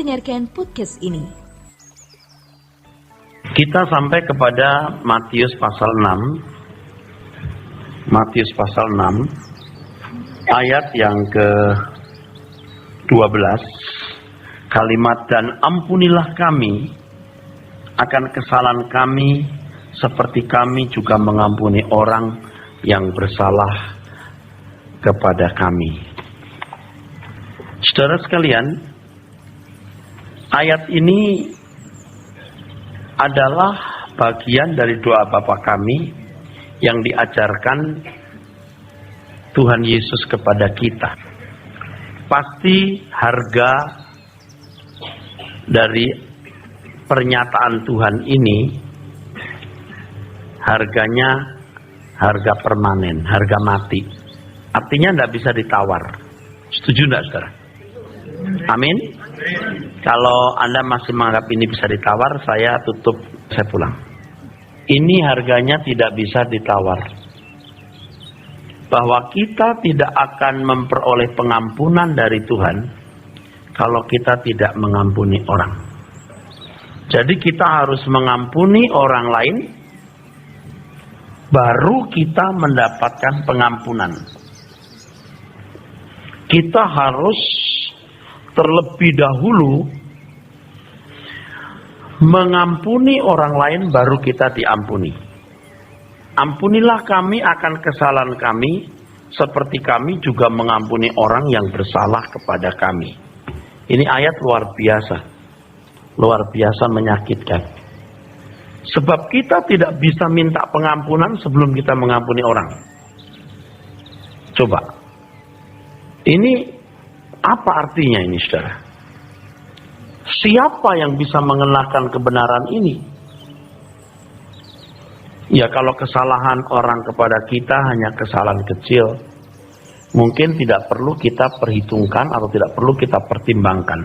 mendengarkan podcast ini. Kita sampai kepada Matius pasal 6. Matius pasal 6 ayat yang ke-12. Kalimat, dan ampunilah kami akan kesalahan kami seperti kami juga mengampuni orang yang bersalah kepada kami. Saudara sekalian, ayat ini adalah bagian dari doa Bapa kami yang diajarkan Tuhan Yesus kepada kita. Pasti harga dari pernyataan Tuhan ini harganya harga permanen, harga mati. Artinya tidak bisa ditawar. Setuju tidak, saudara? Amin. Kalau Anda masih menganggap ini bisa ditawar, saya tutup, saya pulang. Ini harganya tidak bisa ditawar. Bahwa kita tidak akan memperoleh pengampunan dari Tuhan kalau kita tidak mengampuni orang. Jadi kita harus mengampuni orang lain, baru kita mendapatkan pengampunan. Kita harus terlebih dahulu mengampuni orang lain, baru kita diampuni. Ampunilah kami akan kesalahan kami, seperti kami juga mengampuni orang yang bersalah kepada kami. Ini ayat luar biasa menyakitkan. Sebab kita tidak bisa minta pengampunan sebelum kita mengampuni orang. Coba, ini apa artinya ini, saudara? Siapa yang bisa mengenalkan kebenaran ini? Ya, kalau kesalahan orang kepada kita hanya kesalahan kecil, mungkin tidak perlu kita perhitungkan atau tidak perlu kita pertimbangkan.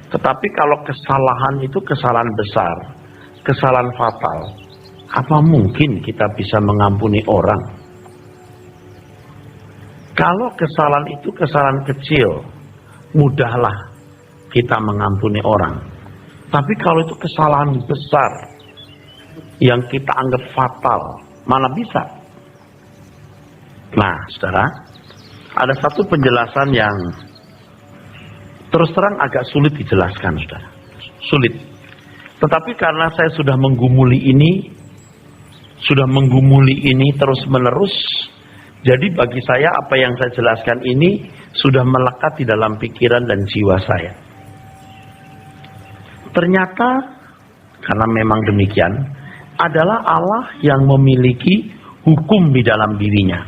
Tetapi kalau kesalahan itu kesalahan besar, kesalahan fatal, apa mungkin kita bisa mengampuni orang? Kalau kesalahan itu kesalahan kecil, mudahlah kita mengampuni orang. Tapi kalau itu kesalahan besar yang kita anggap fatal, mana bisa? Nah, saudara, ada satu penjelasan yang terus terang agak sulit dijelaskan, saudara. Sulit. Tetapi karena saya sudah menggumuli ini terus menerus, jadi bagi saya apa yang saya jelaskan ini sudah melekat di dalam pikiran dan jiwa saya. Ternyata karena memang demikian, adalah Allah yang memiliki hukum di dalam dirinya.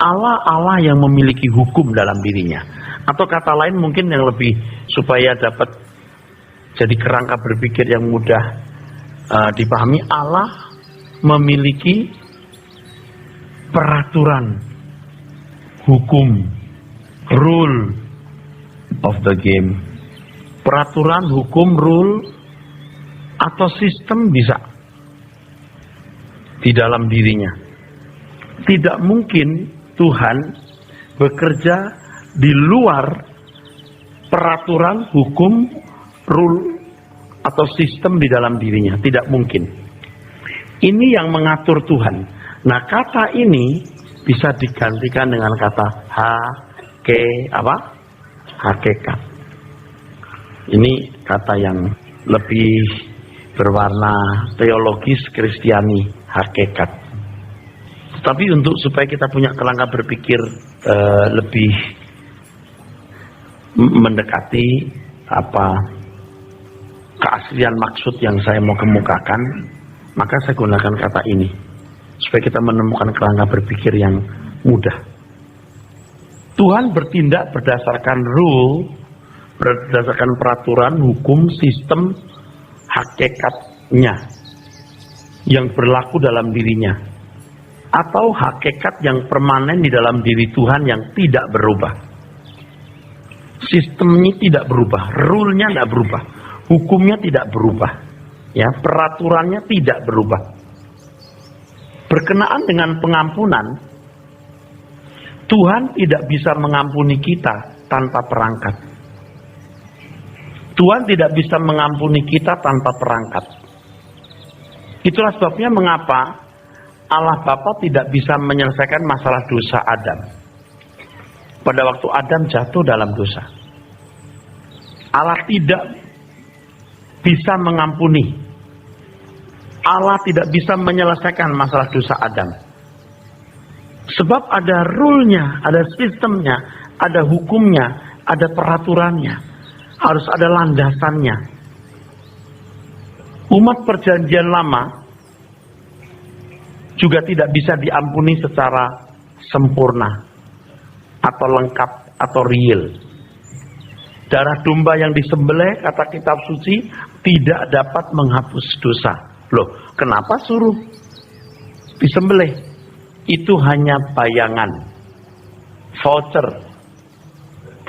Allah yang memiliki hukum dalam dirinya. Atau kata lain mungkin yang lebih supaya dapat jadi kerangka berpikir yang mudah dipahami, Allah memiliki peraturan, hukum, rule of the game. Peraturan, hukum, rule, atau sistem bisa di dalam dirinya. Tidak mungkin Tuhan bekerja di luar peraturan, hukum, rule, atau sistem di dalam dirinya. Tidak mungkin. Ini yang mengatur Tuhan. Nah, kata ini bisa digantikan dengan kata hakikat. Ini kata yang lebih berwarna teologis Kristiani, hakikat. Tapi untuk supaya kita punya kerangka berpikir lebih mendekati keaslian maksud yang saya mau kemukakan, maka saya gunakan kata ini supaya kita menemukan kerangka berpikir yang mudah. Tuhan bertindak berdasarkan rule, berdasarkan peraturan, hukum, sistem, hakikatnya yang berlaku dalam dirinya, atau hakikat yang permanen di dalam diri Tuhan yang tidak berubah. Sistemnya tidak berubah, rule-nya tidak berubah, hukumnya tidak berubah, ya, peraturannya tidak berubah. Berkenaan dengan pengampunan, Tuhan tidak bisa mengampuni kita tanpa perangkat. Tuhan tidak bisa mengampuni kita tanpa perangkat. Itulah sebabnya mengapa Allah Bapa tidak bisa menyelesaikan masalah dosa Adam. Pada waktu Adam jatuh dalam dosa, Allah tidak bisa mengampuni. Allah tidak bisa menyelesaikan masalah dosa Adam. Sebab ada rule-nya, ada sistemnya, ada hukumnya, ada peraturannya. Harus ada landasannya. Umat perjanjian lama juga tidak bisa diampuni secara sempurna atau lengkap atau real. Darah domba yang disembelih, kata kitab suci, tidak dapat menghapus dosa. Loh, kenapa suruh disembelih? Itu hanya bayangan, voucher,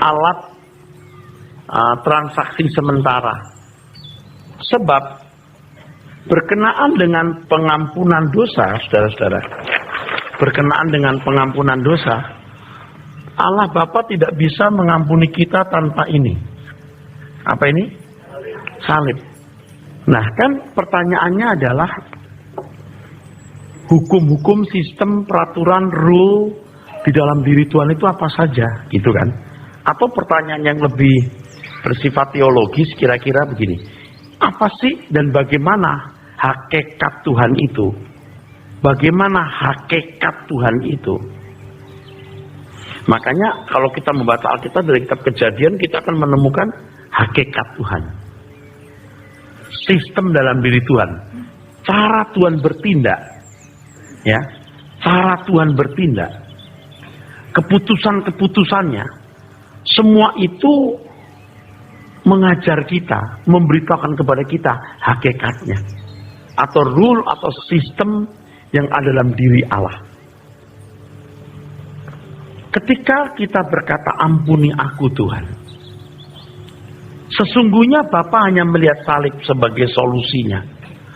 alat transaksi sementara. Sebab berkenaan dengan pengampunan dosa, saudara-saudara, berkenaan dengan pengampunan dosa, Allah Bapa tidak bisa mengampuni kita tanpa ini. Apa ini? Salib. Nah, kan pertanyaannya adalah hukum-hukum, sistem, peraturan, rule di dalam diri Tuhan itu apa saja, gitu kan? Atau pertanyaan yang lebih bersifat teologis kira-kira begini. Apa sih dan bagaimana hakikat Tuhan itu? Bagaimana hakikat Tuhan itu? Makanya kalau kita membaca Alkitab dari kitab Kejadian, kita akan menemukan hakikat Tuhan. Sistem dalam diri Tuhan. Cara Tuhan bertindak. Ya, cara Tuhan bertindak. Keputusan-keputusannya. Semua itu mengajar kita, memberitakan kepada kita hakikatnya. Atau rule atau sistem yang ada dalam diri Allah. Ketika kita berkata ampuni aku Tuhan, sesungguhnya Bapa hanya melihat salib sebagai solusinya.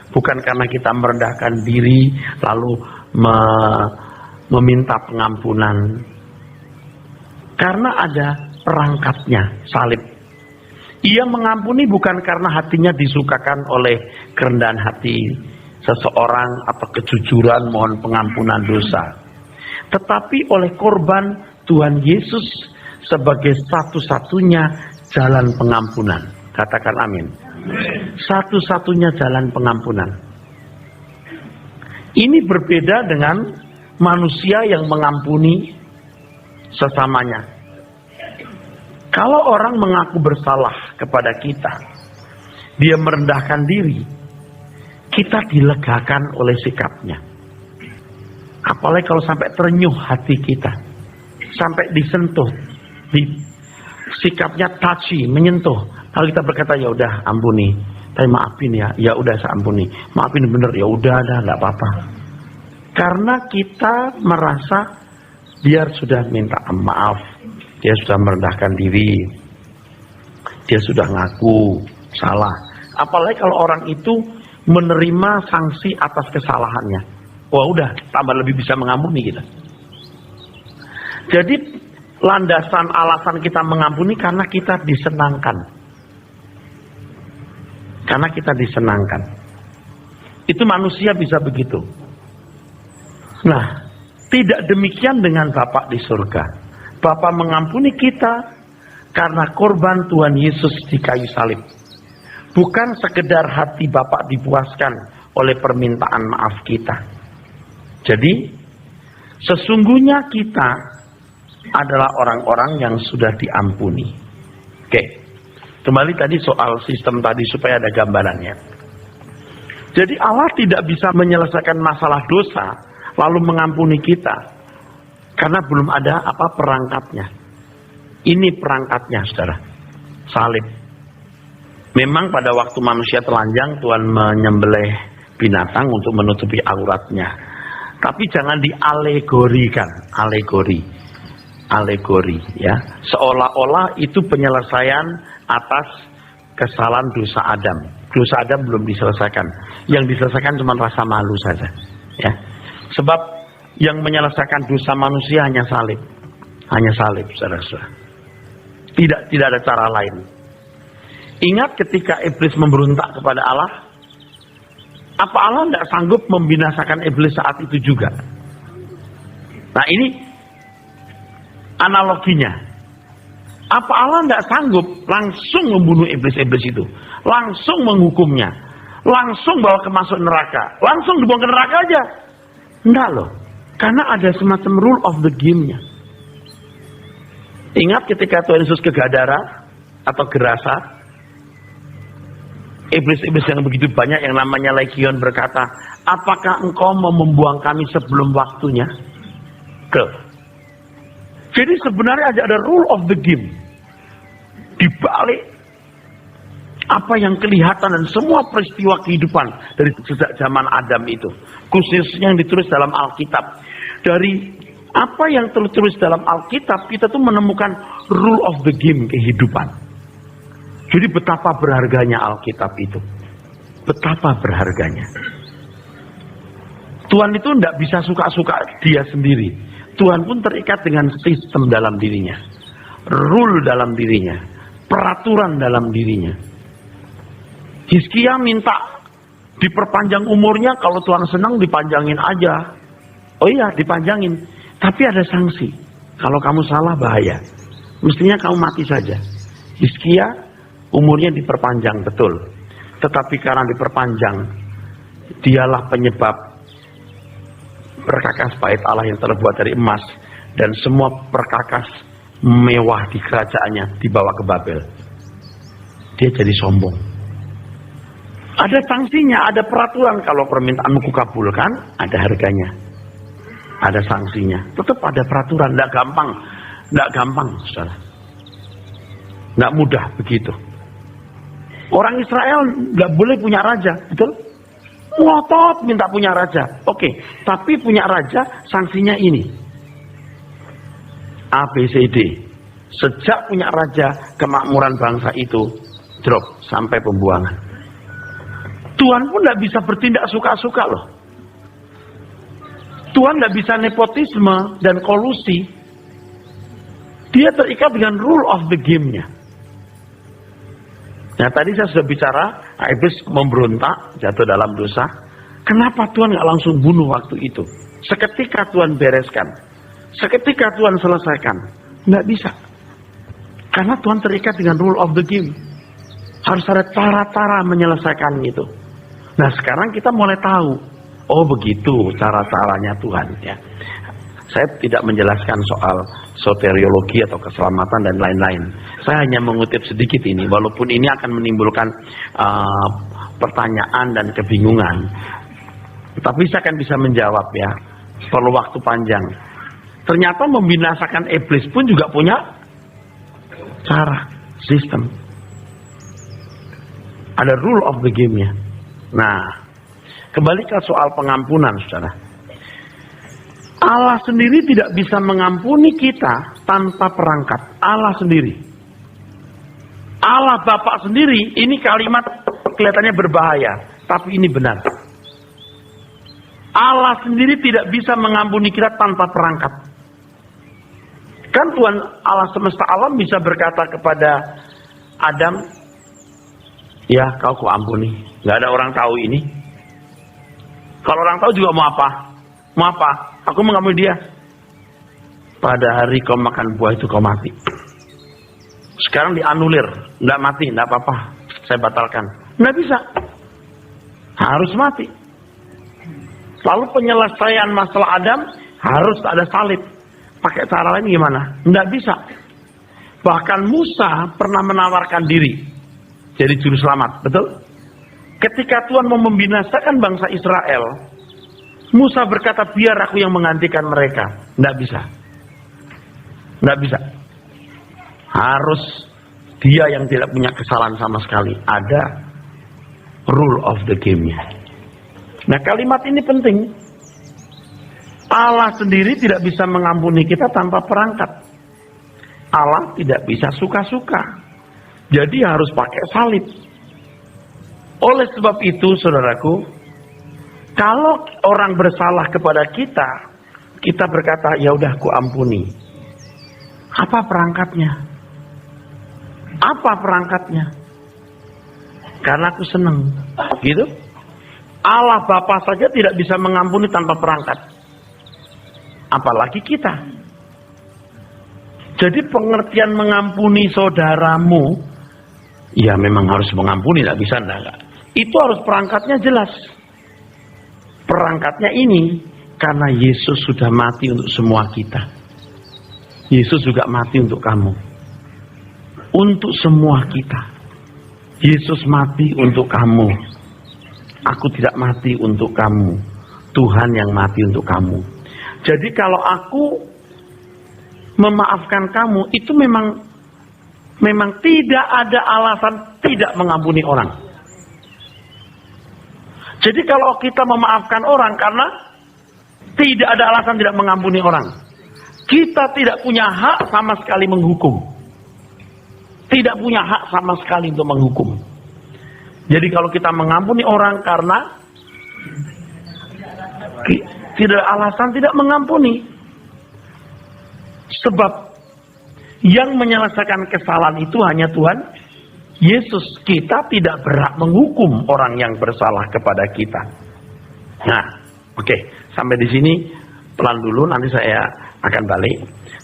Bukan karena kita merendahkan diri lalu meminta pengampunan. Karena ada perangkatnya, salib. Ia mengampuni bukan karena hatinya disukakan oleh kerendahan hati seseorang atau kejujuran mohon pengampunan dosa. Tetapi oleh korban Tuhan Yesus sebagai satu-satunya jalan pengampunan. Katakan amin. Satu-satunya jalan pengampunan. Ini berbeda dengan manusia yang mengampuni sesamanya. Kalau orang mengaku bersalah kepada kita, dia merendahkan diri, kita dilegakan oleh sikapnya. Apalagi kalau sampai terenyuh hati kita, sampai disentuh, sikapnya touchy, menyentuh. Kalau kita berkata ya udah ampuni, tapi maafin ya, ya udah saya ampuni, maafin bener ya udah dah nggak apa-apa. Karena kita merasa dia sudah minta maaf, dia sudah merendahkan diri, dia sudah ngaku salah. Apalagi kalau orang itu menerima sanksi atas kesalahannya. Wah udah, tambah lebih bisa mengampuni kita. Jadi landasan alasan kita mengampuni karena kita disenangkan. Karena kita disenangkan. Itu manusia bisa begitu. Nah, tidak demikian dengan Bapa di surga. Bapa mengampuni kita karena korban Tuhan Yesus di kayu salib. Bukan sekedar hati Bapa dipuaskan oleh permintaan maaf kita. Jadi, sesungguhnya kita adalah orang-orang yang sudah diampuni. Oke, kembali tadi soal sistem tadi supaya ada gambarannya. Jadi Allah tidak bisa menyelesaikan masalah dosa lalu mengampuni kita karena belum ada perangkatnya. Ini perangkatnya, saudara. Salib. Memang pada waktu manusia telanjang Tuhan menyembelih binatang untuk menutupi auratnya. Tapi jangan dialegorikan, alegori ya. Seolah-olah itu penyelesaian atas kesalahan dosa Adam. Dosa Adam belum diselesaikan. Yang diselesaikan cuma rasa malu saja, ya. Sebab yang menyelesaikan dosa manusia hanya salib. Hanya salib, saudara-saudara. Tidak ada cara lain. Ingat ketika iblis memberontak kepada Allah, apa Allah tidak sanggup membinasakan iblis saat itu juga? Nah ini analoginya. Apa Allah tidak sanggup langsung membunuh iblis-iblis itu? Langsung menghukumnya? Langsung bawa ke masuk neraka? Langsung dibuang ke neraka aja? Enggak loh. Karena ada semacam rule of the game-nya. Ingat ketika Tuhan Yesus ke Gadara atau Gerasa, iblis-iblis yang begitu banyak yang namanya Legion berkata, apakah engkau mau membuang kami sebelum waktunya? Jadi sebenarnya ada rule of the game. Di balik apa yang kelihatan dan semua peristiwa kehidupan dari sejak zaman Adam itu, khususnya yang ditulis dalam Alkitab. Dari apa yang tertulis dalam Alkitab, kita tuh menemukan rule of the game kehidupan. Jadi betapa berharganya Alkitab itu. Betapa berharganya. Tuhan itu tidak bisa suka-suka dia sendiri. Tuhan pun terikat dengan sistem dalam dirinya. Rule dalam dirinya. Peraturan dalam dirinya. Hizkia minta diperpanjang umurnya, kalau Tuhan senang dipanjangin aja. Oh iya, dipanjangin. Tapi ada sanksi. Kalau kamu salah bahaya. Mestinya kamu mati saja. Hizkia umurnya diperpanjang betul. Tetapi karena diperpanjang, dialah penyebab perkakas bait Allah yang terbuat dari emas. Dan semua perkakas mewah di kerajaannya dibawa ke Babel. Dia jadi sombong. Ada sanksinya, ada peraturan. Kalau permintaanmu kukabulkan, ada harganya. Ada sanksinya. Tetap ada peraturan. Tidak gampang. Tidak gampang, saudara. Tidak mudah begitu. Orang Israel nggak boleh punya raja, betul? Ngotot minta punya raja. Oke, tapi punya raja sanksinya ini. A, B, C, D. Sejak punya raja, kemakmuran bangsa itu drop sampai pembuangan. Tuhan pun nggak bisa bertindak suka-suka loh. Tuhan nggak bisa nepotisme dan kolusi. Dia terikat dengan rule of the game-nya. Nah tadi saya sudah bicara, iblis memberontak, jatuh dalam dosa. Kenapa Tuhan nggak langsung bunuh waktu itu? Seketika Tuhan bereskan, seketika Tuhan selesaikan, nggak bisa. Karena Tuhan terikat dengan rule of the game. Harus ada cara-cara menyelesaikan itu. Nah sekarang kita mulai tahu, oh begitu cara-caranya Tuhan ya. Saya tidak menjelaskan soal soteriologi atau keselamatan dan lain-lain. Saya hanya mengutip sedikit ini, walaupun ini akan menimbulkan pertanyaan dan kebingungan. Tapi saya akan bisa menjawab ya, perlu waktu panjang. Ternyata membinasakan iblis pun juga punya cara, sistem. Ada rule of the game-nya. Nah, kembali ke soal pengampunan, saudara. Allah sendiri tidak bisa mengampuni kita tanpa perangkat. Allah sendiri. Allah Bapa sendiri, ini kalimat kelihatannya berbahaya, tapi ini benar. Allah sendiri tidak bisa mengampuni kita tanpa perangkat. Kan Tuhan Allah semesta alam bisa berkata kepada Adam, ya kau kuampuni. Gak ada orang tahu ini. Kalau orang tahu juga mau apa? Mau apa? Aku mengampuni dia. Pada hari kau makan buah itu kau mati. Sekarang dianulir. Nggak mati, nggak apa-apa. Saya batalkan. Nggak bisa. Harus mati. Lalu penyelesaian masalah Adam harus ada salib. Pakai cara lain gimana? Nggak bisa. Bahkan Musa pernah menawarkan diri jadi juru selamat. Betul? Ketika Tuhan mau membinasakan bangsa Israel, Musa berkata, biar aku yang menggantikan mereka. Nggak bisa. Nggak bisa. Harus dia yang tidak punya kesalahan sama sekali. Ada rule of the game-nya. Nah kalimat ini penting. Allah sendiri tidak bisa mengampuni kita tanpa perangkat. Allah tidak bisa suka-suka. Jadi harus pakai salib. Oleh sebab itu saudaraku, kalau orang bersalah kepada kita, kita berkata, ya udah ku ampuni. Apa perangkatnya? Apa perangkatnya? karena aku senang. Gitu. Allah Bapa saja tidak bisa mengampuni tanpa perangkat. Apalagi kita. Jadi pengertian mengampuni saudaramu, ya memang harus mengampuni, tidak bisa enggak. Itu harus perangkatnya jelas. Perangkatnya ini karena Yesus sudah mati untuk semua kita. Yesus juga mati untuk kamu. Untuk semua kita. Yesus mati untuk kamu. Aku tidak mati untuk kamu. Tuhan yang mati untuk kamu. Jadi kalau aku memaafkan kamu, itu memang tidak ada alasan tidak mengampuni orang. Jadi kalau kita memaafkan orang karena tidak ada alasan tidak mengampuni orang, kita tidak punya hak sama sekali menghukum. Tidak punya hak sama sekali untuk menghukum. Jadi kalau kita mengampuni orang karena tidak ada alasan tidak mengampuni. Sebab yang menyelesaikan kesalahan itu hanya Tuhan Yesus. Kita tidak berhak menghukum orang yang bersalah kepada kita. Nah, oke, sampai di sini pelan dulu, nanti saya akan balik.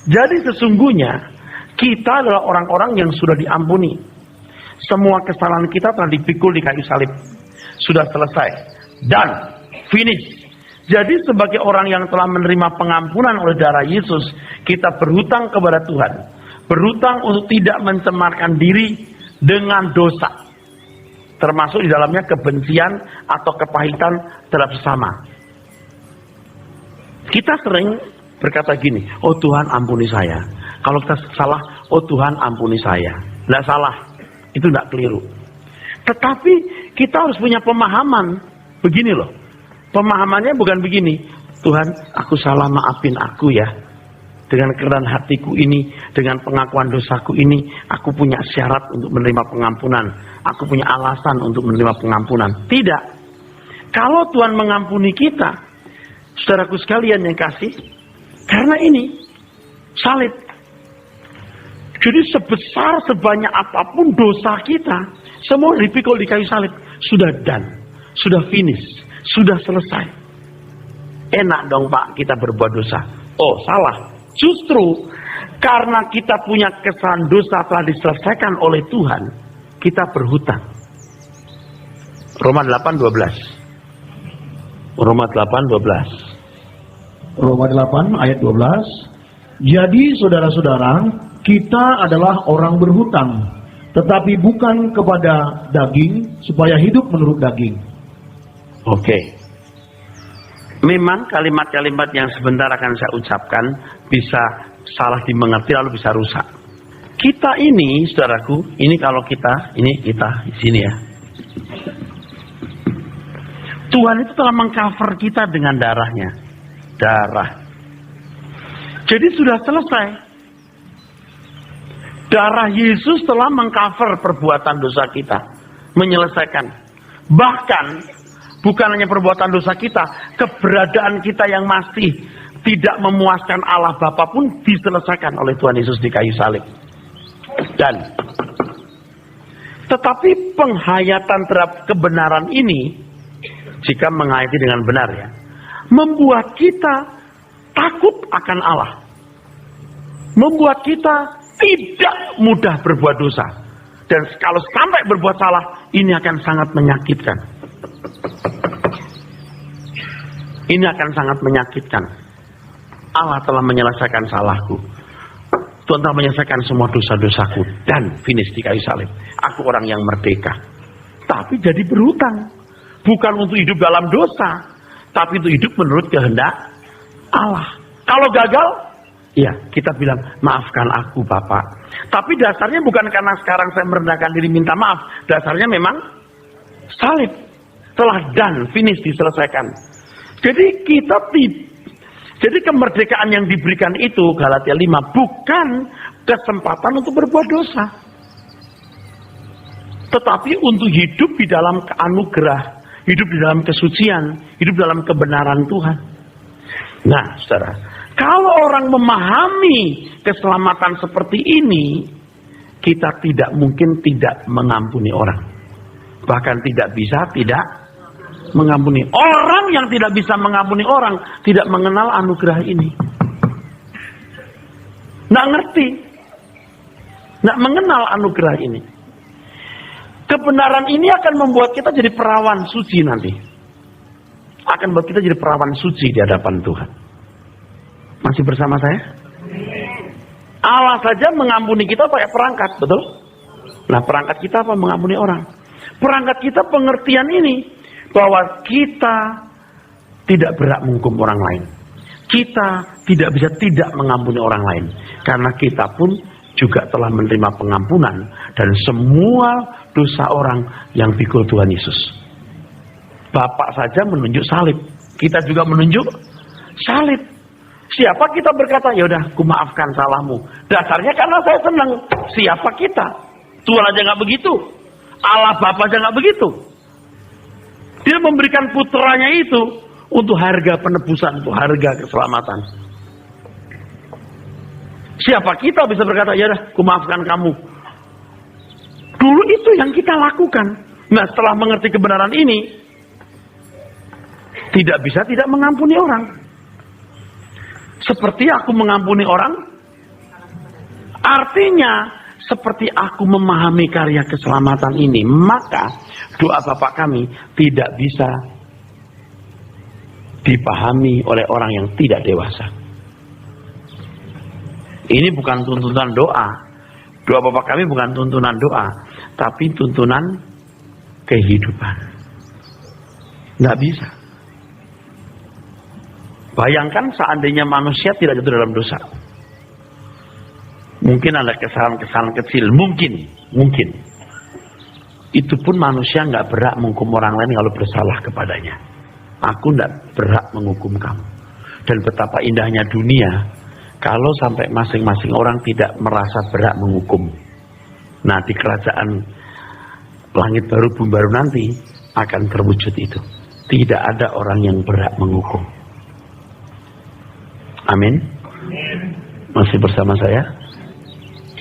Jadi sesungguhnya kita adalah orang-orang yang sudah diampuni. Semua kesalahan kita telah dipikul di kayu salib. Sudah selesai. Dan finish. Jadi sebagai orang yang telah menerima pengampunan oleh darah Yesus, kita berhutang kepada Tuhan. Berhutang untuk tidak mencemarkan diri dengan dosa. Termasuk di dalamnya kebencian atau kepahitan terhadap sesama. Kita sering berkata gini, oh Tuhan ampuni saya. Kalau kita salah, oh Tuhan ampuni saya. Tidak salah. Itu tidak keliru. Tetapi kita harus punya pemahaman. Begini loh. Pemahamannya bukan begini. Tuhan, aku salah, maafin aku ya. Dengan kerendahan hatiku ini, dengan pengakuan dosaku ini, aku punya syarat untuk menerima pengampunan. Aku punya alasan untuk menerima pengampunan. Tidak. Kalau Tuhan mengampuni kita, saudaraku sekalian yang kasih, karena ini salib. Jadi sebesar sebanyak apapun dosa kita, semua dipikul di kayu salib. Sudah done, sudah finish, sudah selesai. Enak dong Pak kita berbuat dosa. Oh salah. Justru karena kita punya kesalahan dosa telah diselesaikan oleh Tuhan, kita berhutang. Roma 8:12. Roma 8:12. Roma 8 ayat 12. Jadi saudara-saudara, kita adalah orang berhutang, tetapi bukan kepada daging, supaya hidup menurut daging. Oke. Memang kalimat-kalimat yang sebentar akan saya ucapkan bisa salah dimengerti lalu bisa rusak. Kita ini, saudaraku, ini kalau kita di sini ya. Tuhan itu telah mengcover kita dengan darahnya. Darah. Jadi sudah selesai. Darah Yesus telah mengcover perbuatan dosa kita. Menyelesaikan. Bahkan, bukan hanya perbuatan dosa kita, keberadaan kita yang masih tidak memuaskan Allah Bapa pun diselesaikan oleh Tuhan Yesus di kayu salib. Dan, tetapi penghayatan terhadap kebenaran ini, jika menghayati dengan benar ya, membuat kita takut akan Allah. Membuat kita tidak mudah berbuat dosa. Dan kalau sampai berbuat salah, ini akan sangat menyakitkan. Ini akan sangat menyakitkan. Allah telah menyelesaikan salahku. Tuhan telah menyelesaikan semua dosa-dosaku. Dan finish di kayu salib. Aku orang yang merdeka. Tapi jadi berhutang. Bukan untuk hidup dalam dosa. Tapi untuk hidup menurut kehendak Allah. Kalau gagal, ya, kita bilang, maafkan aku Bapak. Tapi dasarnya bukan karena sekarang saya merendahkan diri minta maaf. Dasarnya memang salib. Telah done, finish, diselesaikan. Jadi kemerdekaan yang diberikan itu, Galatia 5, bukan kesempatan untuk berbuat dosa. Tetapi untuk hidup di dalam anugerah, hidup di dalam kesucian, hidup dalam kebenaran Tuhan. Nah, saudara, kalau orang memahami keselamatan seperti ini, kita tidak mungkin tidak mengampuni orang. bahkan tidak bisa tidak mengampuni. Orang yang tidak bisa mengampuni orang tidak mengenal anugerah ini. Nggak ngerti, nggak mengenal anugerah ini. Kebenaran ini akan membuat kita jadi perawan suci nanti. Akan membuat kita jadi perawan suci di hadapan Tuhan. Masih bersama saya? Allah saja mengampuni kita pakai perangkat, betul? Nah, perangkat kita apa? Mengampuni orang. Perangkat kita pengertian ini, bahwa kita tidak berhak menghukum orang lain. Kita tidak bisa tidak mengampuni orang lain. Karena kita pun juga telah menerima pengampunan dan semua dosa orang yang pikul Tuhan Yesus. Bapak saja menunjuk salib, kita juga menunjuk salib. Siapa kita berkata, ya udah, ku maafkan salahmu. Dasarnya karena saya senang. Siapa kita? Tuhan aja nggak begitu. Allah Bapa aja nggak begitu. Dia memberikan putranya itu untuk harga penebusan, untuk harga keselamatan. Siapa kita bisa berkata, ya udah, ku maafkan kamu. Dulu itu yang kita lakukan. Nah, setelah mengerti kebenaran ini, tidak bisa tidak mengampuni orang. Seperti aku mengampuni orang, artinya seperti aku memahami karya keselamatan ini, maka doa Bapa kami tidak bisa dipahami oleh orang yang tidak dewasa. Ini bukan tuntunan doa. Doa Bapa kami bukan tuntunan doa, tapi tuntunan kehidupan. Nggak bisa. Bayangkan seandainya manusia tidak jatuh dalam dosa. Mungkin ada kesalahan-kesalahan kecil, mungkin. Itu pun manusia nggak berhak menghukum orang lain kalau bersalah kepadanya. Aku nggak berhak menghukum kamu. Dan betapa indahnya dunia kalau sampai masing-masing orang tidak merasa berhak menghukum. Nah, di kerajaan langit baru bumi baru nanti akan terwujud itu. Tidak ada orang yang berhak menghukum. Amin. Masih bersama saya?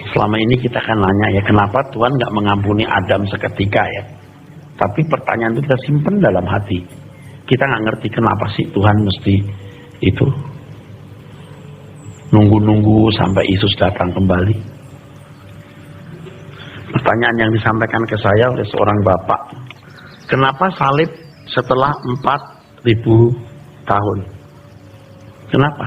Selama ini kita akan nanya ya, kenapa Tuhan nggak mengampuni Adam seketika ya? Tapi pertanyaan itu kita simpan dalam hati. Kita nggak ngerti kenapa sih Tuhan mesti itu nunggu-nunggu sampai Yesus datang kembali. Pertanyaan yang disampaikan ke saya oleh seorang bapak, kenapa salib setelah 4.000 tahun? Kenapa?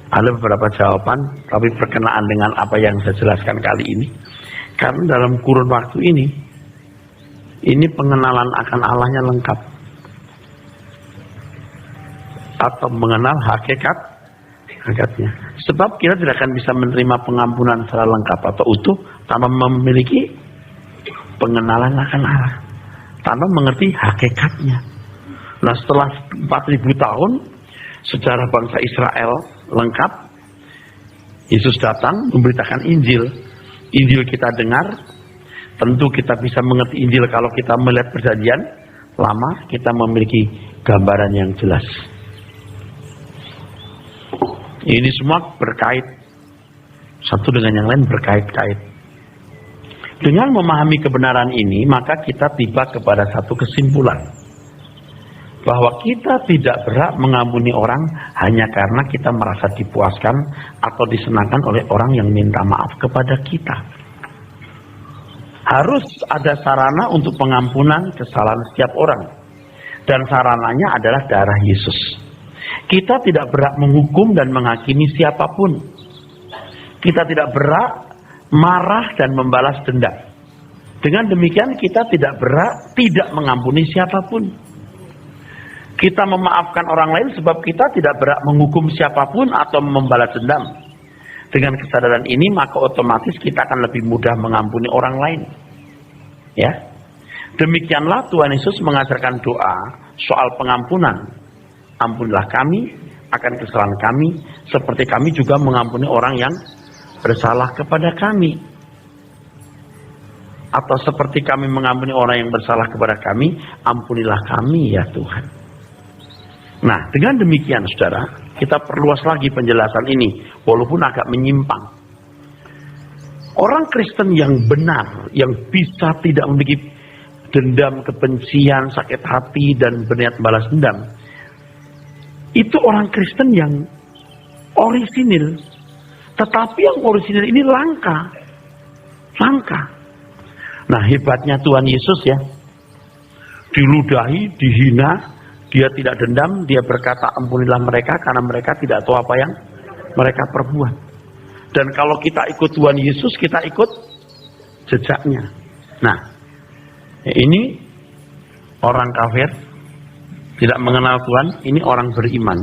Ada beberapa jawaban, tapi berkenaan dengan apa yang saya jelaskan kali ini. Karena dalam kurun waktu ini pengenalan akan Allahnya lengkap. Atau mengenal hakikatnya. Sebab kita tidak akan bisa menerima pengampunan secara lengkap atau utuh tanpa memiliki pengenalan akan Allah. Tanpa mengerti hakikatnya. Nah, setelah 4.000 tahun, sejarah bangsa Israel lengkap. Yesus datang memberitakan Injil. Injil kita dengar. Tentu kita bisa mengerti Injil kalau kita melihat perjanjian lama, kita memiliki gambaran yang jelas. Ini semua berkait, satu dengan yang lain berkait-kait. Dengan memahami kebenaran ini, maka kita tiba kepada satu kesimpulan, bahwa kita tidak berhak mengampuni orang hanya karena kita merasa dipuaskan atau disenangkan oleh orang yang minta maaf kepada kita. Harus ada sarana untuk pengampunan kesalahan setiap orang. Dan sarananya adalah darah Yesus. Kita tidak berhak menghukum dan menghakimi siapapun. Kita tidak berhak marah dan membalas dendam. Dengan demikian kita tidak berhak tidak mengampuni siapapun. Kita memaafkan orang lain sebab kita tidak berhak menghukum siapapun atau membalas dendam. Dengan kesadaran ini maka otomatis kita akan lebih mudah mengampuni orang lain. Ya. Demikianlah Tuhan Yesus mengajarkan doa soal pengampunan. Ampunilah kami akan kesalahan kami seperti kami juga mengampuni orang yang bersalah kepada kami. Atau seperti kami mengampuni orang yang bersalah kepada kami, ampunilah kami ya Tuhan. Nah, dengan demikian saudara, kita perluas lagi penjelasan ini walaupun agak menyimpang. Orang Kristen yang benar, yang bisa tidak memiliki dendam, kebencian, sakit hati, dan berniat balas dendam. Itu orang Kristen yang orisinil. Tetapi yang orisinil ini langka. Nah, hebatnya Tuhan Yesus ya. Diludahi, dihina, dia tidak dendam, dia berkata ampunilah mereka karena mereka tidak tahu apa yang mereka perbuat. Dan kalau kita ikut Tuhan Yesus, kita ikut jejaknya. Nah, ini orang kafir, tidak mengenal Tuhan, ini orang beriman.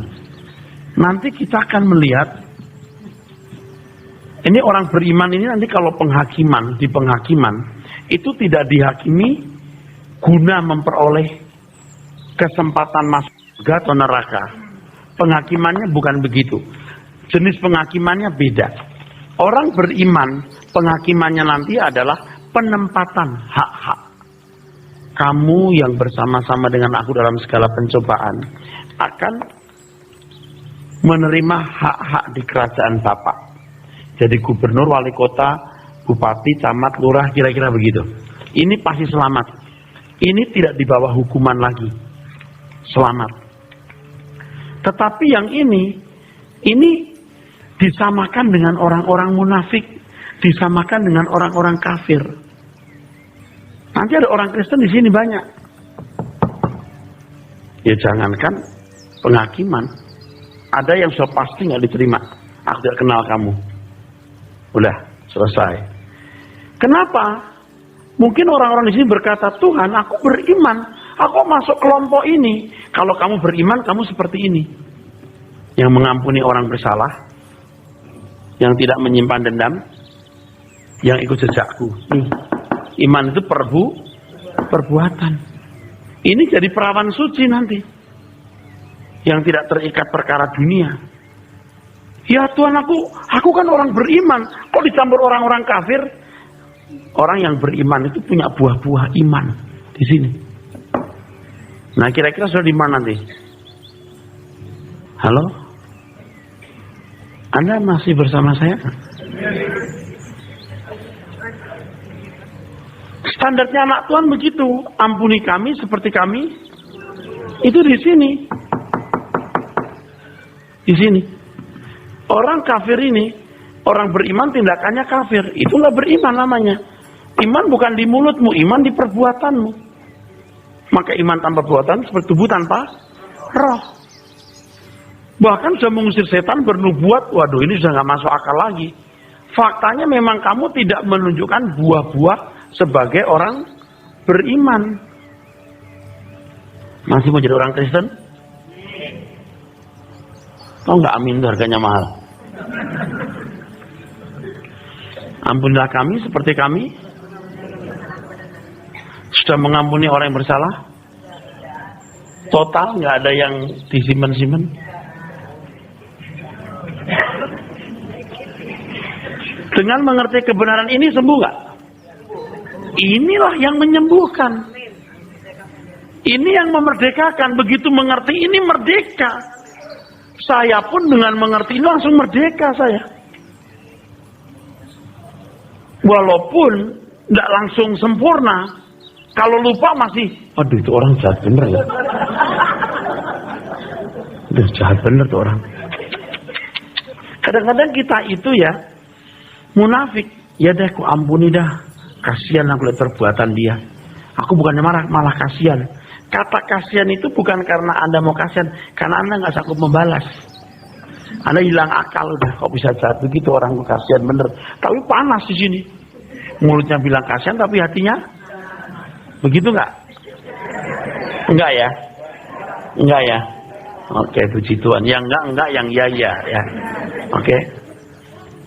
Nanti kita akan melihat, ini orang beriman ini nanti kalau penghakiman, di penghakiman, itu tidak dihakimi guna memperoleh kesempatan masuk surga atau neraka. Penghakimannya bukan begitu. Jenis penghakimannya beda. Orang beriman, penghakimannya nanti adalah penempatan hak-hak. Kamu yang bersama-sama dengan aku dalam segala pencobaan akan menerima hak-hak di kerajaan Bapa. Jadi gubernur, wali kota, bupati, camat, lurah, kira-kira begitu. Ini pasti selamat. Ini tidak di bawah hukuman lagi. Selamat. Tetapi yang ini disamakan dengan orang-orang munafik, disamakan dengan orang-orang kafir. Nanti ada orang Kristen di sini banyak. Ya jangankan penghakiman, ada yang sudah pasti nggak diterima. Aku tidak kenal kamu. Udah selesai. Kenapa? Mungkin orang-orang di sini berkata, Tuhan, aku beriman, aku masuk kelompok ini. Kalau kamu beriman, kamu seperti ini. Yang mengampuni orang bersalah, yang tidak menyimpan dendam, yang ikut jejakku. Iman itu perbuatan. Ini jadi perawan suci nanti. Yang tidak terikat perkara dunia. Ya Tuhan, aku kan orang beriman. Kok dicampur orang-orang kafir? Orang yang beriman itu punya buah-buah iman di sini. Nah, kira-kira sudah di mana nanti? Halo? Anda masih bersama saya? Standarnya anak Tuhan begitu. Ampuni kami seperti kami. Itu di sini. Di sini. Orang kafir ini, orang beriman tindakannya kafir. Itulah beriman namanya. Iman bukan di mulutmu, iman di perbuatanmu. Maka iman tanpa perbuatan seperti tubuh tanpa roh. Bahkan sudah mengusir setan, bernubuat, waduh ini sudah nggak masuk akal lagi. Faktanya memang kamu tidak menunjukkan buah-buah sebagai orang beriman. Masih mau jadi orang Kristen? Tahu nggak amin itu harganya mahal. Ampunilah kami seperti kami sudah mengampuni orang yang bersalah. Total nggak ada yang disimpan-simpan. Dengan mengerti kebenaran ini sembuh nggak? Inilah yang menyembuhkan. Ini yang memerdekakan. Begitu mengerti ini merdeka. Saya pun dengan mengerti ini langsung merdeka saya. Walaupun tidak langsung sempurna. Kalau lupa masih, aduh itu orang jahat bener ya. Aduh jahat bener tuh orang. Kadang-kadang kita itu ya munafik. Ya deh aku ampuni dah. Kasihan aku lihat perbuatan dia. Aku bukannya marah, malah kasihan. Kata kasihan itu bukan karena Anda mau kasihan, karena Anda nggak sanggup membalas. Anda hilang akal udah, kok bisa jahat begitu orang kasihan bener. Tapi panas di sini. Mulutnya bilang kasihan, tapi hatinya begitu nggak? Enggak ya? Enggak ya? Oke, puji Tuhan. Yang enggak, yang ya. Oke.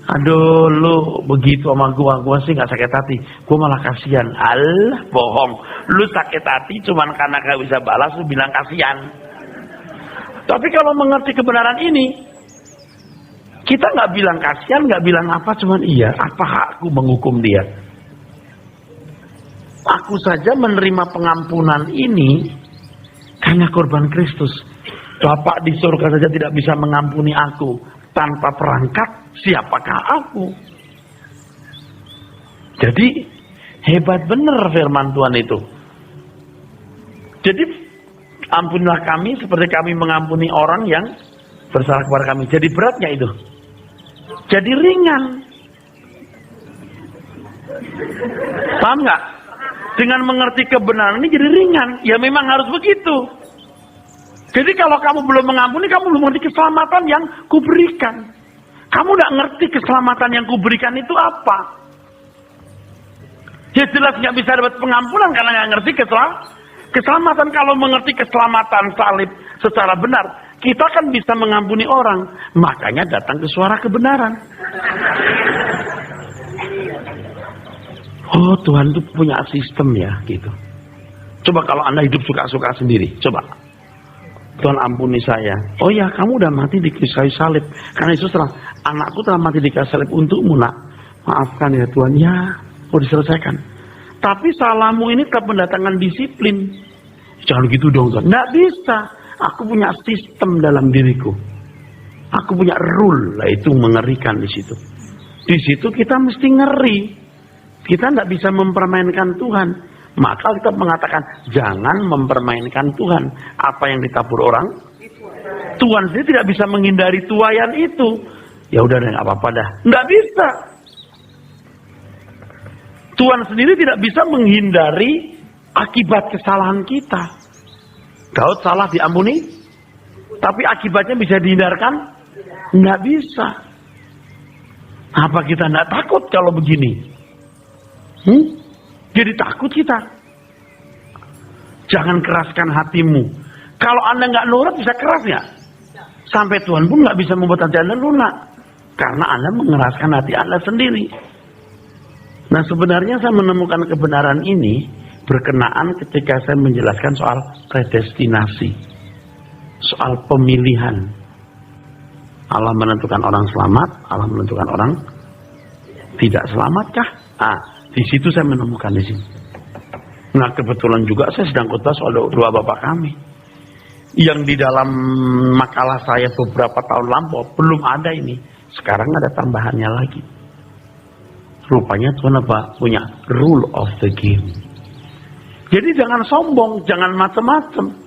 Aduh, lu begitu sama gua sih nggak sakit hati. Gua malah kasihan. Alah, bohong. Lu sakit hati cuman karena gak bisa balas, lu bilang kasihan. Tapi kalau mengerti kebenaran ini, kita nggak bilang kasihan, nggak bilang apa, cuman iya. Apa hakku menghukum dia? Aku saja menerima pengampunan ini karena korban Kristus. Bapak di surga saja tidak bisa mengampuni aku. Tanpa perangkat, siapakah aku? Jadi, hebat bener firman Tuhan itu. Jadi ampunilah kami seperti kami mengampuni orang yang bersalah kepada kami. Jadi beratnya itu. Jadi ringan. Paham nggak? Dengan mengerti kebenaran ini jadi ringan. Ya memang harus begitu. Jadi kalau kamu belum mengampuni, kamu belum mengerti keselamatan yang kuberikan. Kamu nggak ngerti keselamatan yang kuberikan itu apa. Ya jelas nggak bisa dapat pengampunan karena nggak ngerti keselamatan. Kalau mengerti keselamatan salib secara benar, kita kan bisa mengampuni orang. Makanya datang ke suara kebenaran. Oh, Tuhan itu punya sistem ya, gitu. Coba kalau Anda hidup suka-suka sendiri, coba. Tuhan ampuni saya. Oh ya, kamu udah mati di kayu salib. Karena Yesus terang, anakku telah mati di kayu salib untukmu, nak. Maafkan ya Tuhan. Ya, mau diselesaikan. Tapi salahmu ini tetap mendatangkan disiplin. Jangan gitu dong Tuhan. Nggak bisa. Aku punya sistem dalam diriku. Aku punya rule. Lah itu mengerikan di situ. Di situ kita mesti ngeri. Kita nggak bisa mempermainkan Tuhan. Maka kita mengatakan jangan mempermainkan Tuhan. Apa yang ditabur orang, Tuhan sendiri tidak bisa menghindari tuayan itu. Ya udah nggak apa-apa dah. Nggak bisa. Tuhan sendiri tidak bisa menghindari akibat kesalahan kita. Daud salah diampuni, tapi akibatnya bisa dihindarkan? Nggak bisa. Apa kita nggak takut kalau begini? Jadi takut kita. Jangan keraskan hatimu. Kalau Anda nggak nurut bisa keras ya. Sampai Tuhan pun nggak bisa membuat hati Anda lunak. Karena Anda mengeraskan hati Anda sendiri. Nah sebenarnya saya menemukan kebenaran ini berkenaan ketika saya menjelaskan soal predestinasi. Soal pemilihan. Allah menentukan orang selamat, Allah menentukan orang tidak selamatkah? Di situ saya menemukan di sini. Nah kebetulan juga saya sedang khotbah soal doa Bapak kami. Yang di dalam makalah saya beberapa tahun lampau belum ada ini. Sekarang ada tambahannya lagi. Rupanya Tuhan punya rule of the game. Jadi jangan sombong, jangan macam-macam.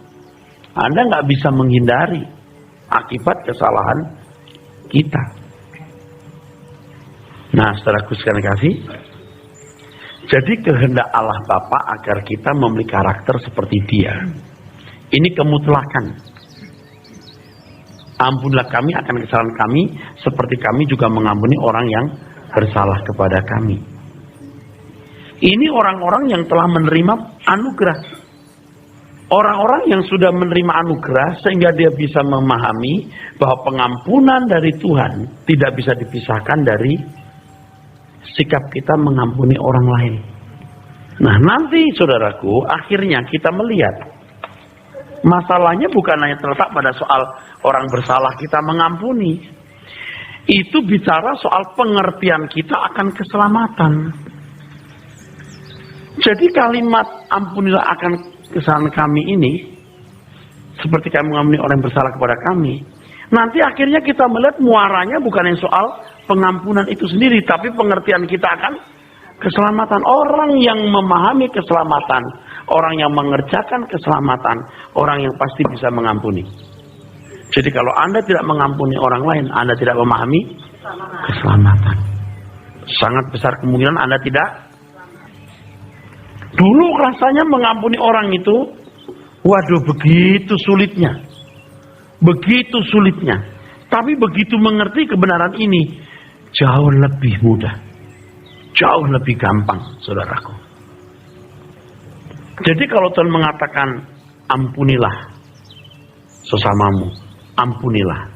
Anda nggak bisa menghindari akibat kesalahan kita. Nah, saudaraku sekalian kasih. Jadi kehendak Allah Bapa agar kita memiliki karakter seperti Dia. Ini kemutlakan. Ampunilah kami akan kesalahan kami, seperti kami juga mengampuni orang yang bersalah kepada kami. Ini orang-orang yang telah menerima anugerah. Orang-orang yang sudah menerima anugerah sehingga dia bisa memahami bahwa pengampunan dari Tuhan tidak bisa dipisahkan dari sikap kita mengampuni orang lain. Nah nanti saudaraku, akhirnya kita melihat masalahnya bukan hanya terletak pada soal orang bersalah kita mengampuni. Itu bicara soal pengertian kita akan keselamatan. Jadi kalimat ampunilah akan kesalahan kami ini, seperti kami mengampuni orang yang bersalah kepada kami. Nanti akhirnya kita melihat muaranya bukan yang soal pengampunan itu sendiri, tapi pengertian kita akan keselamatan. Orang yang memahami keselamatan, orang yang mengerjakan keselamatan, orang yang pasti bisa mengampuni. Jadi kalau Anda tidak mengampuni orang lain, Anda tidak memahami keselamatan. Sangat besar kemungkinan Anda tidak. Dulu rasanya mengampuni orang itu, waduh begitu sulitnya. Begitu sulitnya. Tapi begitu mengerti kebenaran ini, jauh lebih mudah. Jauh lebih gampang, saudaraku. Jadi kalau Tuhan mengatakan, ampunilah sesamamu, ampunilah.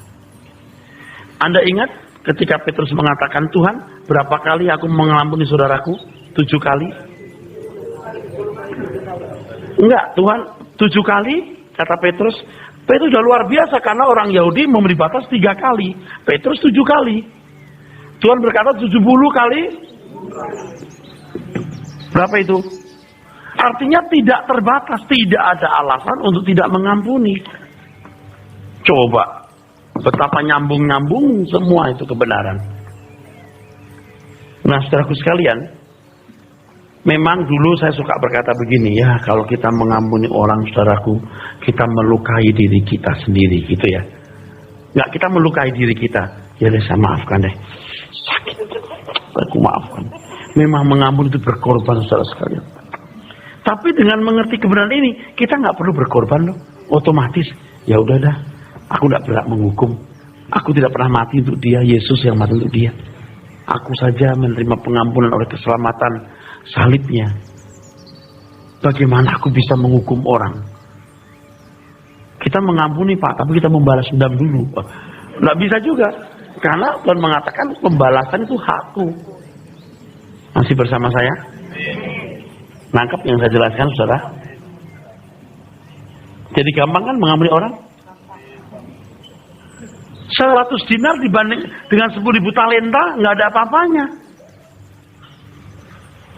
Anda ingat ketika Petrus mengatakan, Tuhan, berapa kali aku mengampuni saudaraku? 7 kali? Enggak, Tuhan, 7 kali, kata Petrus. Petrus sudah luar biasa karena orang Yahudi memberi batas 3 kali. Petrus 7 kali. Tuhan berkata 70 kali. Berapa itu? Artinya tidak terbatas, tidak ada alasan untuk tidak mengampuni. Coba, betapa nyambung-nyambung semua itu kebenaran. Nah, saudaraku sekalian, Memang dulu saya suka berkata begini, ya kalau kita mengampuni orang, saudaraku, kita melukai diri kita sendiri gitu ya. Enggak, kita melukai diri kita. Ya deh, saya maafkan deh. Sakit, aku maafkan. Memang mengampuni itu berkorban, saudara sekalian. Tapi dengan mengerti kebenaran ini, kita nggak perlu berkorban loh. Otomatis, ya udah dah, aku nggak berhak menghukum. Aku tidak pernah mati untuk dia, Yesus yang mati untuk dia. Aku saja menerima pengampunan oleh keselamatan salibnya. Bagaimana aku bisa menghukum orang? Kita mengampuni Pak, tapi kita membalas dendam dulu. Nggak bisa juga, karena Tuhan mengatakan pembalasan itu hakku. Masih bersama saya? Nangkep yang saya jelaskan, saudara? Jadi gampang kan mengampuni orang? 100 dinar dibanding dengan 10.000 talenta nggak ada apa-apanya.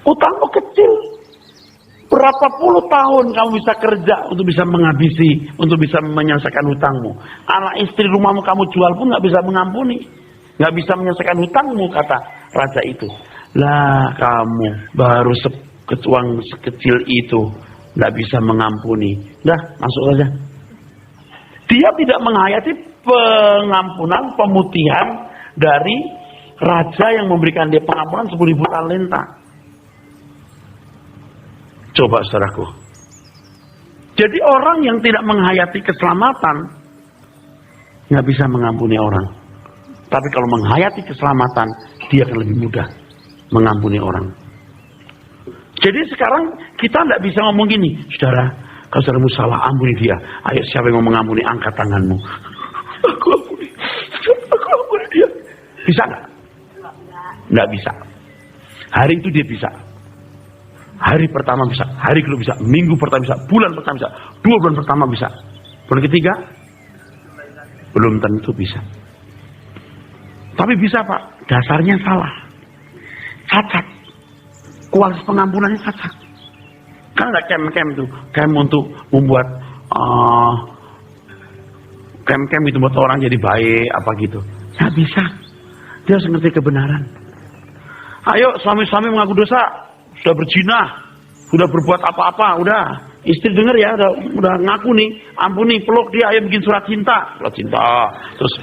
Utangmu kecil. Berapa puluh tahun kamu bisa kerja untuk bisa menghabisi, untuk bisa menyelesaikan hutangmu. Anak istri rumahmu kamu jual pun nggak bisa mengampuni, nggak bisa menyelesaikan hutangmu, kata raja itu. Lah kamu baru uang sekecil itu nggak bisa mengampuni. Dah masuk aja. Dia tidak menghayati pengampunan, pemutihan dari raja yang memberikan dia pengampunan 10.000 talenta. Coba saudaraku. Jadi orang yang tidak menghayati keselamatan nggak bisa mengampuni orang. Tapi kalau menghayati keselamatan, dia akan lebih mudah mengampuni orang. Jadi sekarang kita tidak bisa ngomong gini, saudara, kalau saudaramu salah, ampuni dia. Ayo, siapa yang mau mengampuni, angkat tanganmu. Aku ampuni dia. Bisa nggak? Nggak bisa. Hari itu dia bisa. Hari pertama bisa, hari kedua bisa, minggu pertama bisa, bulan pertama bisa, 2 bulan pertama bisa. Bulan ketiga, belum tentu bisa. Tapi bisa Pak, dasarnya salah. Cacat. Kualitas pengampunannya cacat. Kan ada kem-kem tuh, kem untuk membuat kem-kem itu buat orang jadi baik, apa gitu. Nggak bisa. Dia harus ngerti kebenaran. Ayo suami-suami mengaku dosa, sudah berzina, sudah berbuat apa-apa, udah istri dengar ya, udah ngaku nih, ampuni, peluk dia, ayo bikin surat cinta, terus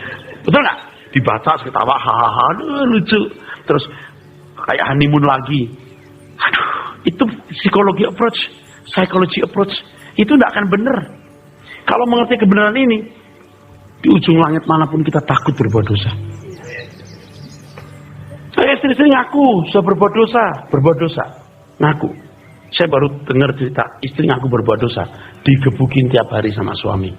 betul nggak? Dibaca, ketawa, hahaha, lucu, terus kayak honeymoon lagi. Aduh, itu psychology approach, itu nggak akan benar. Kalau mengerti kebenaran ini, di ujung langit manapun kita takut berbuat dosa. Istri-istri ngaku sudah berbuat dosa, ngaku. Saya baru dengar cerita istri ngaku berbuat dosa, digebukin tiap hari sama suami.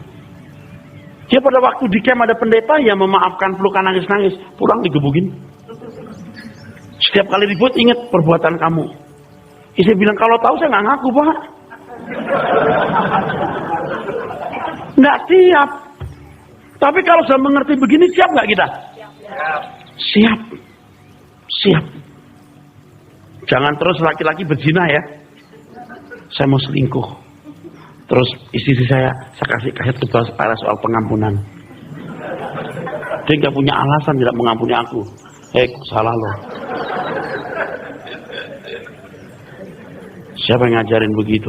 Dia pada waktu di camp ada pendeta yang memaafkan, pelukan, nangis-nangis, pulang digebukin. Setiap kali ribut ingat perbuatan kamu. Istri bilang, kalau tahu saya nggak ngaku Pak. Nggak siap. Tapi kalau sudah mengerti begini, siap nggak kita? Siap. Jangan terus laki-laki berzina ya. Saya mau selingkuh. Terus istri saya kasih kepada soal pengampunan. Dia nggak punya alasan tidak mengampuni aku. Salah loh. Siapa yang ngajarin begitu?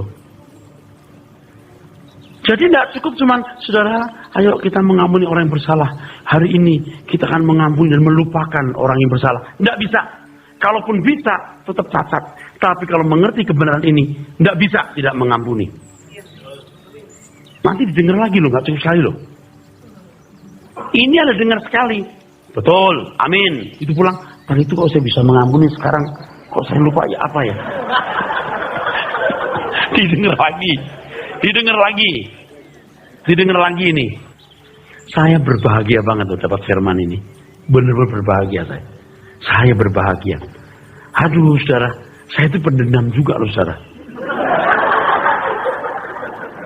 Jadi tidak cukup cuman, saudara, ayo kita mengampuni orang yang bersalah. Hari ini kita akan mengampuni dan melupakan orang yang bersalah. Tidak bisa. Kalaupun bisa, tetap cacat. Tapi kalau mengerti kebenaran ini, tidak bisa tidak mengampuni. Nanti didengar lagi loh, nggak cukup sekali loh. Ini ada dengar sekali. Betul, amin. Itu pulang. Dan itu kalau saya bisa mengampuni sekarang, kok saya lupa ya apa ya? Didengar lagi ini. Saya berbahagia banget loh dapat firman ini. Benar-benar berbahagia saya. Saya berbahagia. Aduh saudara, saya itu pendendam juga loh saudara.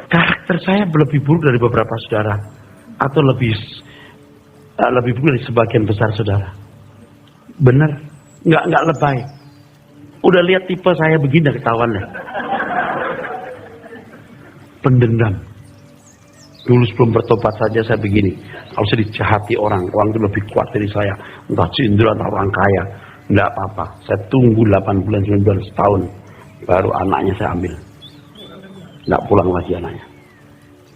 Karakter saya lebih buruk dari beberapa saudara, atau lebih buruk dari sebagian besar saudara. Benar, nggak lebay. Udah lihat tipe saya begini udah ketahuan deh. Pendendam. Dulu sebelum bertobat saja saya begini. Kalau saya dijahati orang itu lebih kuat dari saya. Entah cindera, entah orang kaya. Enggak apa-apa. Saya tunggu 8 bulan, 9 bulan, setahun. Baru anaknya saya ambil. Nggak pulang lagi anaknya.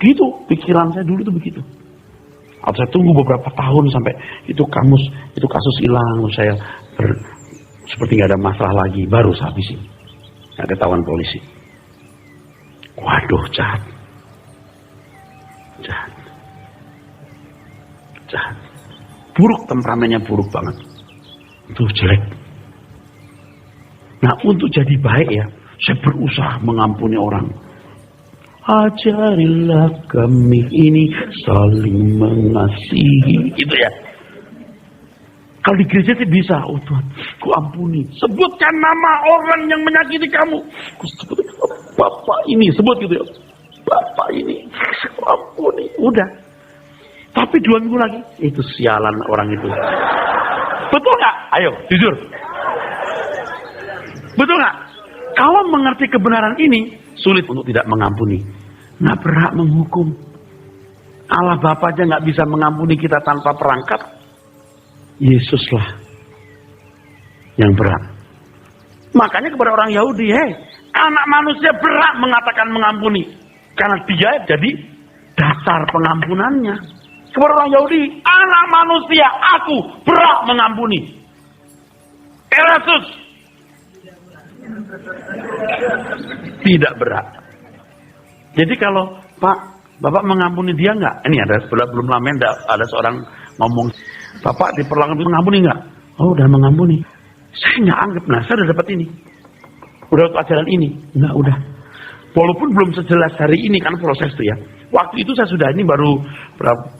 Gitu, pikiran saya dulu tuh begitu. Atau saya tunggu beberapa tahun sampai itu kasus hilang, saya seperti nggak ada masalah lagi, baru saya habisin. Nggak ketahuan polisi. Waduh, jahat. Buruk, temperamennya buruk banget. Itu jelek. Nah, untuk jadi baik ya, saya berusaha mengampuni orang. Ajarilah kami ini saling mengasihi. Gitu ya. Kalau di gereja sih bisa. Oh Tuhan, ku ampuni. Sebutkan nama orang yang menyakiti kamu. Ku sebut Bapak ini. Sebut gitu ya. Bapak ini. Ku ampuni. Udah. Tapi 2 minggu lagi. Itu sialan orang itu. Betul gak? Ayo, jujur. Betul gak? Kalau mengerti kebenaran ini, sulit untuk tidak mengampuni. Nggak berhak menghukum. Allah Bapa aja nggak bisa mengampuni kita tanpa perangkat. Yesuslah yang berhak. Makanya kepada orang Yahudi, anak manusia berhak mengatakan mengampuni. Karena dia jadi dasar pengampunannya. Kepada orang Yahudi, anak manusia, aku berhak mengampuni. Yesus tidak berhak. Jadi kalau Pak, Bapak mengampuni dia nggak? Ini ada belum lama ada seorang ngomong, Bapak di perlangan mengampuni nggak? Oh, udah mengampuni. Saya nggak anggap, saya udah dapat ini, udah pelajaran ini, nggak udah. Walaupun belum sejelas hari ini kan proses itu ya. Waktu itu saya sudah ini baru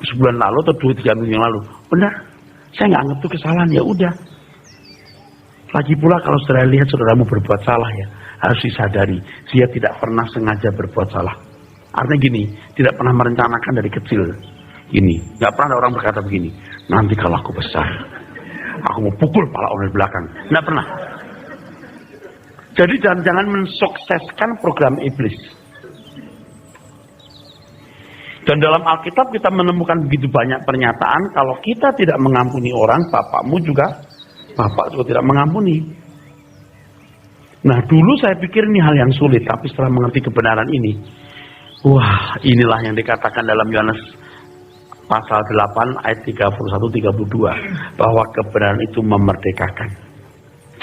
sebulan lalu atau 2-3 minggu yang lalu. Benar, saya nggak anggap itu kesalahan, ya udah. Lagi pula kalau saudara lihat saudaramu berbuat salah ya, harus disadari dia tidak pernah sengaja berbuat salah. Artinya gini, tidak pernah merencanakan dari kecil. Gini, nggak pernah ada orang berkata begini, nanti kalau aku besar, aku mau pukul kepala orang di belakang. Nggak pernah. Jadi jangan mensukseskan program iblis. Dan dalam Alkitab kita menemukan begitu banyak pernyataan, kalau kita tidak mengampuni orang, Bapak juga tidak mengampuni. Nah, dulu saya pikir ini hal yang sulit, tapi setelah mengerti kebenaran ini, wah, inilah yang dikatakan dalam Yohanes pasal 8 ayat 31-32, bahwa kebenaran itu memerdekakan.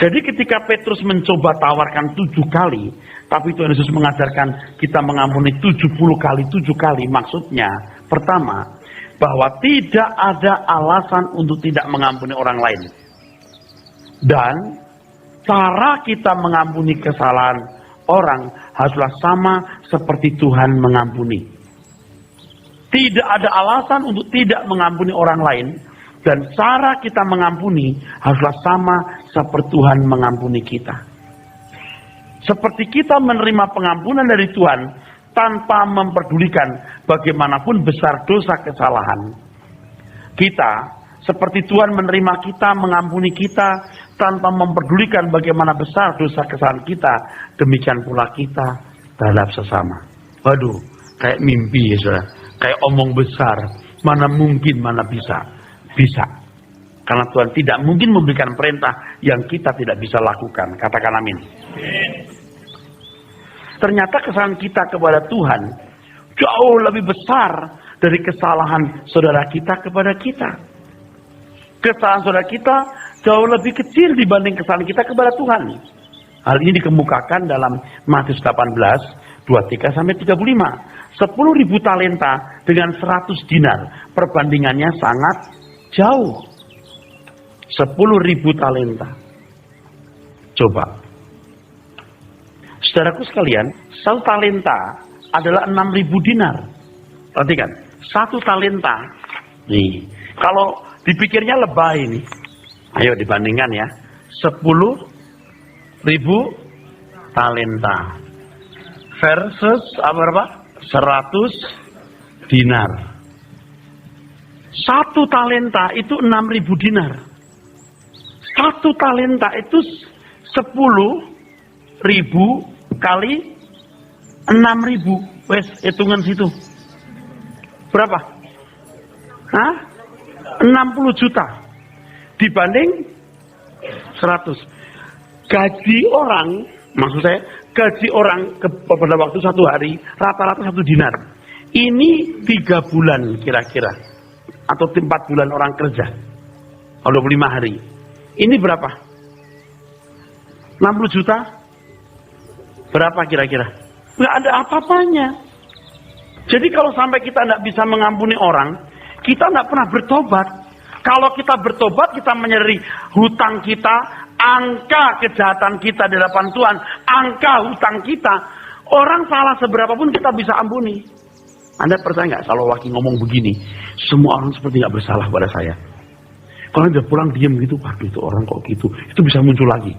Jadi ketika Petrus mencoba tawarkan 7 kali, tapi Tuhan Yesus mengajarkan kita mengampuni 70 kali 7 kali, maksudnya pertama, bahwa tidak ada alasan untuk tidak mengampuni orang lain. Dan cara kita mengampuni kesalahan orang haruslah sama seperti Tuhan mengampuni. Tidak ada alasan untuk tidak mengampuni orang lain. Dan cara kita mengampuni haruslah sama seperti Tuhan mengampuni kita. Seperti kita menerima pengampunan dari Tuhan tanpa memperdulikan bagaimanapun besar dosa kesalahan. Kita, seperti Tuhan menerima kita, mengampuni kita tanpa memperdulikan bagaimana besar dosa kesalahan kita, demikian pula kita terhadap sesama. Waduh, kayak mimpi ya saudara, kayak omong besar, mana mungkin, mana bisa. Bisa. Karena Tuhan tidak mungkin memberikan perintah yang kita tidak bisa lakukan. Katakan amin. Ternyata kesalahan kita kepada Tuhan jauh lebih besar dari kesalahan saudara kita kepada kita. Kesalahan saudara kita jauh lebih kecil dibanding kesalahan kita kepada Tuhan. Hal ini dikemukakan dalam Matius 18, 23-35. 10.000 talenta dengan 100 dinar. Perbandingannya sangat jauh. 10.000 talenta. Coba. Saudaraku sekalian, 1 talenta adalah 6.000 dinar. Perhatikan, 1 talenta. Nih, kalau dipikirnya lebay ini. Ayo dibandingkan ya. 10.000 talenta versus berapa? 100 dinar. 1 talenta itu 6.000 dinar. 1 talenta itu 10.000 kali 6.000. Wes, hitungan situ. Berapa? 60 juta. Dibanding 100. Gaji orang, maksud saya, gaji orang pada waktu satu hari rata-rata 1 dinar. Ini 3 bulan kira-kira, atau 4 bulan orang kerja, 25 hari. Ini berapa? 60 juta? Berapa kira-kira? Nggak ada apa-apanya. Jadi kalau sampai kita nggak bisa mengampuni orang, kita nggak pernah bertobat. Kalau kita bertobat, kita menyadari hutang kita, angka kejahatan kita di hadapan Tuhan, angka hutang kita. Orang salah seberapa pun kita bisa ampuni. Anda percaya nggak kalau Waki ngomong begini, semua orang seperti nggak bersalah pada saya. Kalau udah pulang diem gitu, waduh itu orang kok gitu, itu bisa muncul lagi.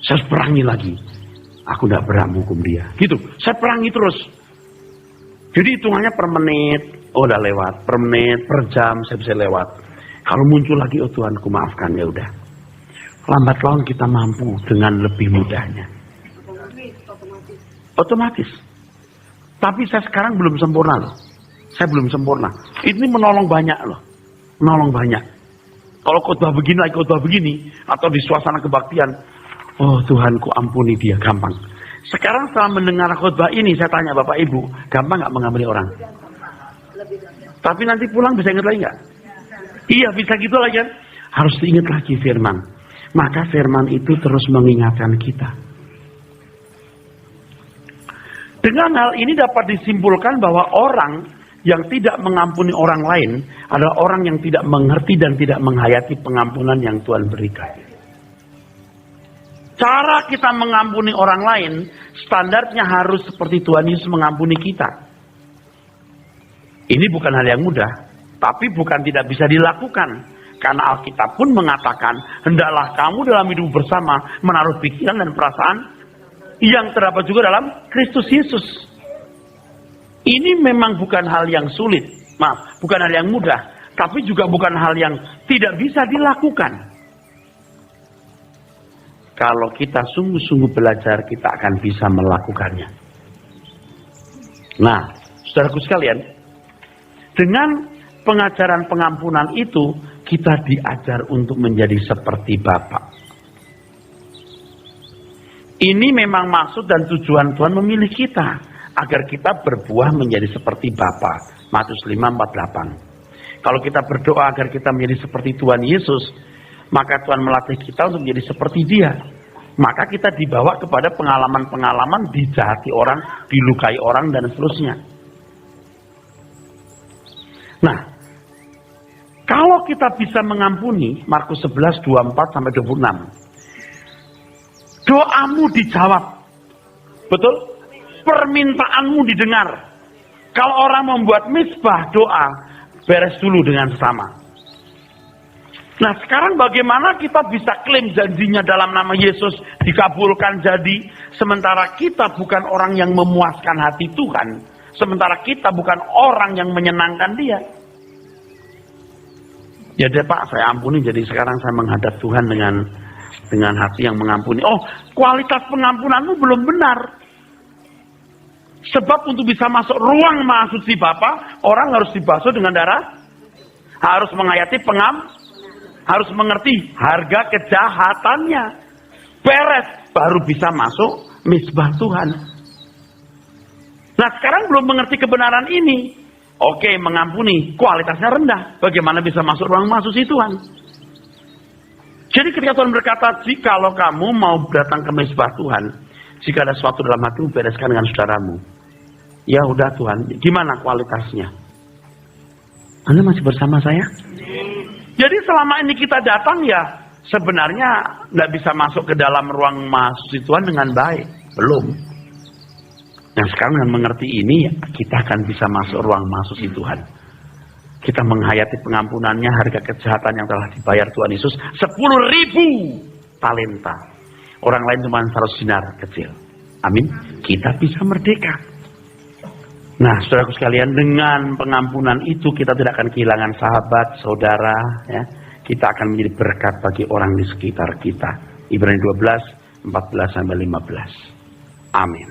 Saya harus perangi lagi. Aku nggak berhak menghukum dia. Gitu, saya perangi terus. Jadi hitungannya per menit, oh udah lewat. Per menit, per jam saya bisa lewat. Kalau muncul lagi, oh Tuhanku maafkan, ya udah. Lambat laun kita mampu dengan lebih mudahnya. Otomatis. Tapi saya sekarang belum sempurna loh. Saya belum sempurna. Ini menolong banyak loh. Menolong banyak. Kalau khotbah begini lagi khotbah begini, atau di suasana kebaktian, oh Tuhanku ampuni dia, gampang. Sekarang setelah mendengar khotbah ini, saya tanya Bapak Ibu, gampang nggak mengampuni orang? Tapi nanti pulang bisa ingat lagi nggak? Iya bisa gitu lagi kan? Harus diingat lagi firman. Maka firman itu terus mengingatkan kita. Dengan hal ini dapat disimpulkan bahwa orang yang tidak mengampuni orang lain adalah orang yang tidak mengerti dan tidak menghayati pengampunan yang Tuhan berikan. Cara kita mengampuni orang lain, standarnya harus seperti Tuhan Yesus mengampuni kita. Ini bukan hal yang mudah, tapi bukan tidak bisa dilakukan. Karena Alkitab pun mengatakan, hendaklah kamu dalam hidup bersama menaruh pikiran dan perasaan yang terdapat juga dalam Kristus Yesus. Ini memang bukan hal yang sulit, maaf, bukan hal yang mudah, tapi juga bukan hal yang tidak bisa dilakukan. Kalau kita sungguh-sungguh belajar, kita akan bisa melakukannya. Nah, saudaraku sekalian, dengan pengajaran pengampunan itu, kita diajar untuk menjadi seperti Bapa. Ini memang maksud dan tujuan Tuhan memilih kita, agar kita berbuah menjadi seperti Bapa. Matius 5:48. Kalau kita berdoa agar kita menjadi seperti Tuhan Yesus, maka Tuhan melatih kita untuk menjadi seperti Dia. Maka kita dibawa kepada pengalaman-pengalaman dijahati orang, dilukai orang, dan seterusnya. Nah, kalau kita bisa mengampuni, Markus 11:24-26, doamu dijawab. Betul? Permintaanmu didengar. Kalau orang membuat misbah doa, beres dulu dengan sesama. Nah sekarang bagaimana kita bisa klaim janjinya dalam nama Yesus dikabulkan jadi, sementara kita bukan orang yang memuaskan hati Tuhan, sementara kita bukan orang yang menyenangkan Dia. Ya deh Pak, saya ampuni, jadi sekarang saya menghadap Tuhan dengan hati yang mengampuni. Oh, kualitas pengampunanmu belum benar. Sebab untuk bisa masuk ruang Maha Suci Bapa, orang harus dibasuh dengan darah, harus menghayati harus mengerti harga kejahatannya. Beres, baru bisa masuk misbah Tuhan. Nah sekarang belum mengerti kebenaran ini. Oke, mengampuni, kualitasnya rendah. Bagaimana bisa masuk ruang Maha Suci Tuhan? Jadi ketika Tuhan berkata, jikalau kamu mau datang ke misbah Tuhan, jika ada sesuatu dalam hatimu, bereskan dengan saudaramu. Ya udah Tuhan, gimana kualitasnya? Anda masih bersama saya? Jadi selama ini kita datang ya, sebenarnya nggak bisa masuk ke dalam ruang Maha Suci Tuhan dengan baik. Belum. Nah sekarang dengan mengerti ini, kita akan bisa masuk ruang Maha Suci Tuhan. Kita menghayati pengampunannya, harga kejahatan yang telah dibayar Tuhan Yesus 10.000 talenta. Orang lain cuma 100 dinar kecil. Amin. Kita bisa merdeka. Nah, saudaraku sekalian, dengan pengampunan itu kita tidak akan kehilangan sahabat, saudara, ya. Kita akan menjadi berkat bagi orang di sekitar kita. Ibrani 12, 14-15. Amin.